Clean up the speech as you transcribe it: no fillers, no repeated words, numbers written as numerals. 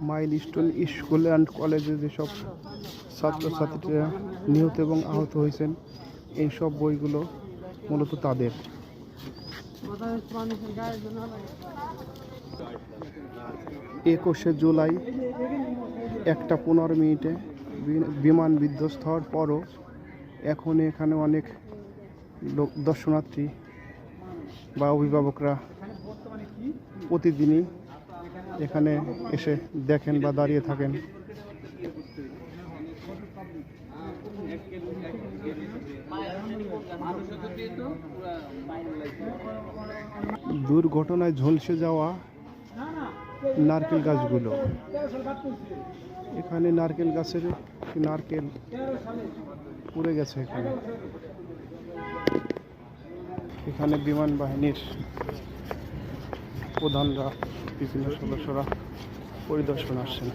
Milestone school and কলেজে যেসব ছাত্রছাত্রীরা নিহত এবং আহত হয়েছেন, এইসব বইগুলো মূলত তাদের। 21শে জুলাই 1:15 বিমান বিধ্বস্ত হওয়ার পরও এখন এখানে অনেক দর্শনার্থী বা অভিভাবকরা প্রতিদিনই এখানে এসে দেখেন বা দাঁড়িয়ে থাকেন। দুর্ঘটনায় ঝলসে যাওয়া নারকেল গাছগুলো, এখানে নারকেল গাছের নারকেল পুড়ে গেছে। এখানে বিমান বাহিনীর প্রধানরা, বিভিন্ন সদস্যরা পরিদর্শন আসছেন।